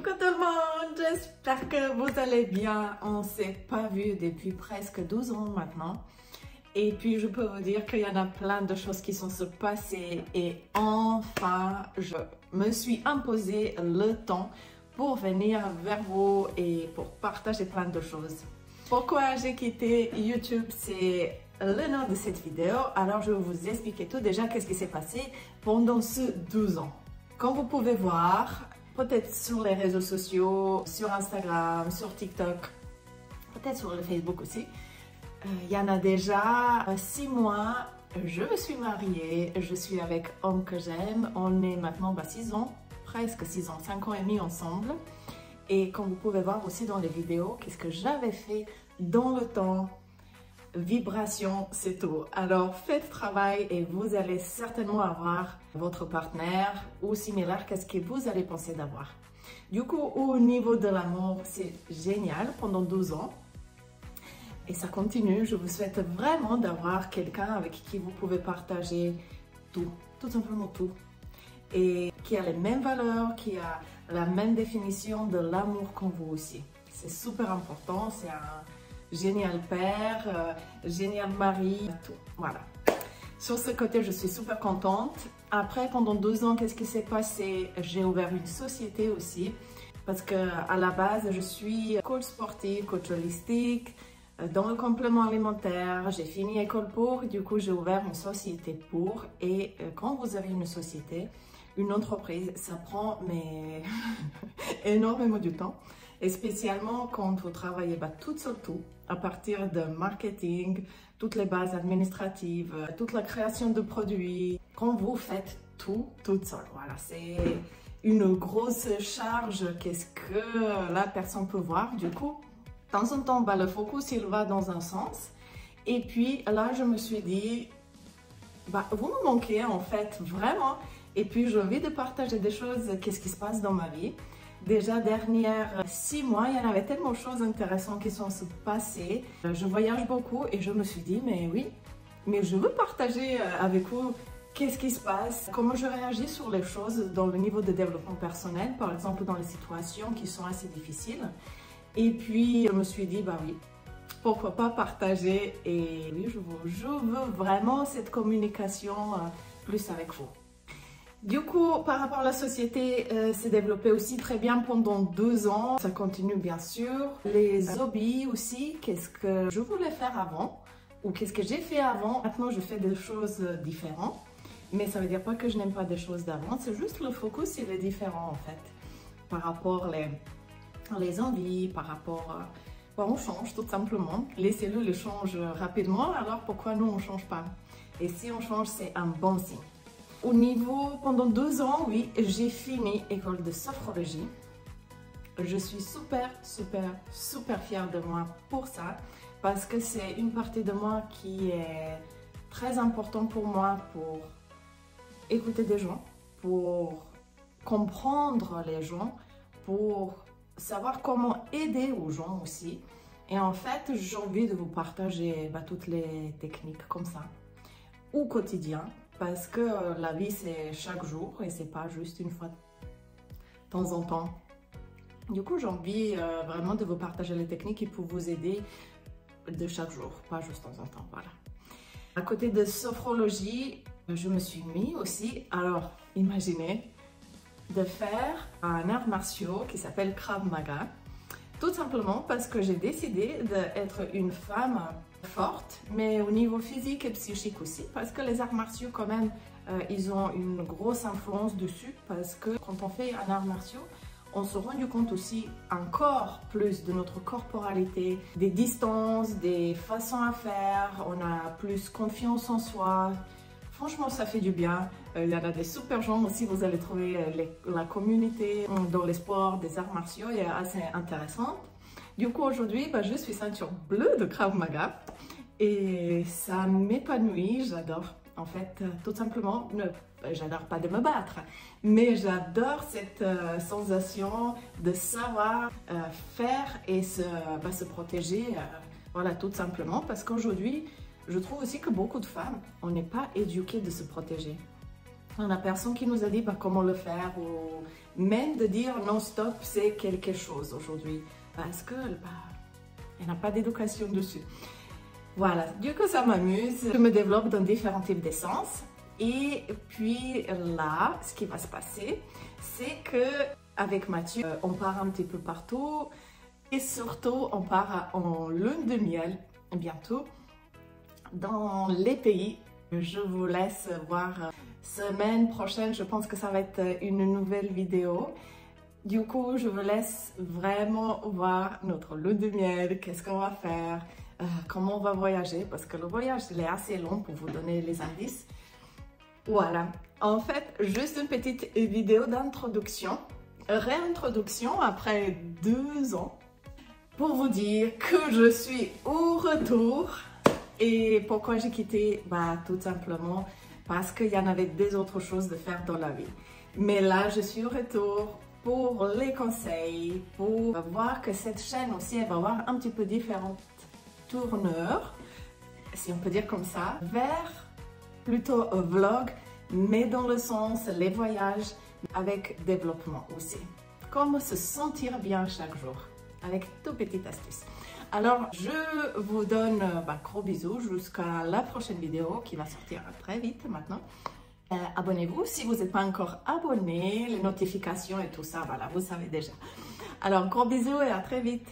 Coucou tout le monde, j'espère que vous allez bien. On ne s'est pas vu depuis presque 12 ans maintenant. Et puis je peux vous dire qu'il y en a plein de choses qui sont se passées et enfin je me suis imposé le temps pour venir vers vous et pour partager plein de choses. Pourquoi j'ai quitté YouTube, c'est le nom de cette vidéo. Alors je vais vous expliquer tout déjà qu'est-ce qui s'est passé pendant ces 12 ans. Comme vous pouvez voir, peut-être sur les réseaux sociaux, sur Instagram, sur TikTok, peut-être sur le Facebook aussi. Il y en a déjà 6 mois, je me suis mariée, je suis avec homme que j'aime. On est maintenant 6 ans, presque 6 ans, 5 ans et demi ensemble. Et comme vous pouvez voir aussi dans les vidéos, qu'est-ce que j'avais fait dans le temps. Vibration, c'est tout. Alors faites travail et vous allez certainement avoir votre partenaire ou similaire, qu'est-ce que vous allez penser d'avoir. Du coup, au niveau de l'amour, c'est génial pendant 12 ans. Et ça continue. Je vous souhaite vraiment d'avoir quelqu'un avec qui vous pouvez partager tout simplement tout. Et qui a les mêmes valeurs, qui a la même définition de l'amour qu'en vous aussi. C'est super important, c'est un génial père, génial mari, tout. Voilà. Sur ce côté, je suis super contente. Après, pendant 2 ans, qu'est-ce qui s'est passé? J'ai ouvert une société aussi. Parce que à la base, je suis coach sportif, coach holistique, dans le complément alimentaire. J'ai fini école pour, du coup, j'ai ouvert une société pour. Et quand vous avez une société, une entreprise, ça prend mais énormément de temps. Et spécialement quand vous travaillez tout sur tout, à partir de marketing, toutes les bases administratives, toute la création de produits, quand vous faites tout toute seule. Voilà, c'est une grosse charge, qu'est-ce que la personne peut voir. Du coup, de temps en temps, le focus, il va dans un sens. Et puis là, je me suis dit, vous me manquez en fait, vraiment. Et puis, j'ai envie de partager des choses, qu'est-ce qui se passe dans ma vie. Déjà, dernières 6 mois, il y en avait tellement de choses intéressantes qui sont se passées. Je voyage beaucoup et je me suis dit, mais oui, mais je veux partager avec vous qu'est-ce qui se passe, comment je réagis sur les choses dans le niveau de développement personnel, par exemple dans les situations qui sont assez difficiles. Et puis, je me suis dit, oui, pourquoi pas partager. Et oui, je veux vraiment cette communication plus avec vous. Du coup, par rapport à la société, s'est développée aussi très bien pendant 2 ans. Ça continue bien sûr. Les hobbies aussi, qu'est-ce que je voulais faire avant ou qu'est-ce que j'ai fait avant. Maintenant, je fais des choses différentes. Mais ça ne veut dire pas que je n'aime pas des choses d'avant. C'est juste le focus, il est différent en fait. Par rapport les envies, par rapport... on change tout simplement. Les cellules changent rapidement, alors pourquoi nous on ne change pas? Et si on change, c'est un bon signe. Au niveau, pendant 2 ans, oui, j'ai fini école de sophrologie. Je suis super fière de moi pour ça, parce que c'est une partie de moi qui est très importante pour moi, pour écouter des gens, pour comprendre les gens, pour savoir comment aider aux gens aussi. Et en fait, j'ai envie de vous partager toutes les techniques comme ça, au quotidien. Parce que la vie, c'est chaque jour et c'est pas juste une fois de temps en temps. Du coup, j'ai envie vraiment de vous partager les techniques qui peuvent vous aider de chaque jour, pas juste de temps en temps. Voilà. À côté de sophrologie, je me suis mis aussi, alors imaginez, de faire un art martial qui s'appelle Krav Maga. Tout simplement parce que j'ai décidé d'être une femme forte, mais au niveau physique et psychique aussi, parce que les arts martiaux quand même, ils ont une grosse influence dessus, parce que quand on fait un art martial, on se rend compte aussi encore plus de notre corporalité, des distances, des façons à faire, on a plus confiance en soi. Franchement, ça fait du bien. Il y en a des super gens aussi, vous allez trouver la communauté dans les sports des arts martiaux, est assez intéressante. Du coup, aujourd'hui, je suis ceinture bleue de Krav Maga et ça m'épanouit, j'adore. En fait, tout simplement, j'adore pas de me battre, mais j'adore cette sensation de savoir faire et se protéger, voilà, tout simplement, parce qu'aujourd'hui, je trouve aussi que beaucoup de femmes, on n'est pas éduquées de se protéger. On a personne qui nous a dit comment le faire ou même de dire non-stop, c'est quelque chose aujourd'hui, parce que il n'y a pas d'éducation dessus. Voilà, du coup ça m'amuse, je me développe dans différents types d'essence. Et puis là, ce qui va se passer, c'est que avec Mathieu, on part un petit peu partout et surtout on part en lune de miel bientôt dans les pays. Je vous laisse voir semaine prochaine, je pense que ça va être une nouvelle vidéo. Du coup, je vous laisse vraiment voir notre lune de miel, qu'est-ce qu'on va faire, comment on va voyager, parce que le voyage il est assez long pour vous donner les indices. Voilà, en fait, juste une petite vidéo d'introduction, réintroduction après 2 ans, pour vous dire que je suis au retour. Et pourquoi j'ai quitté? Tout simplement parce qu'il y en avait des autres choses de faire dans la vie. Mais là, je suis au retour pour les conseils, pour voir que cette chaîne aussi, elle va avoir un petit peu différentes tournures, si on peut dire comme ça, vers plutôt un vlog, mais dans le sens les voyages avec développement aussi. Comment se sentir bien chaque jour, avec toutes petites astuces. Alors, je vous donne gros bisous jusqu'à la prochaine vidéo qui va sortir très vite maintenant. Abonnez-vous si vous n'êtes pas encore abonné, les notifications et tout ça, voilà, vous savez déjà. Alors, gros bisous et à très vite.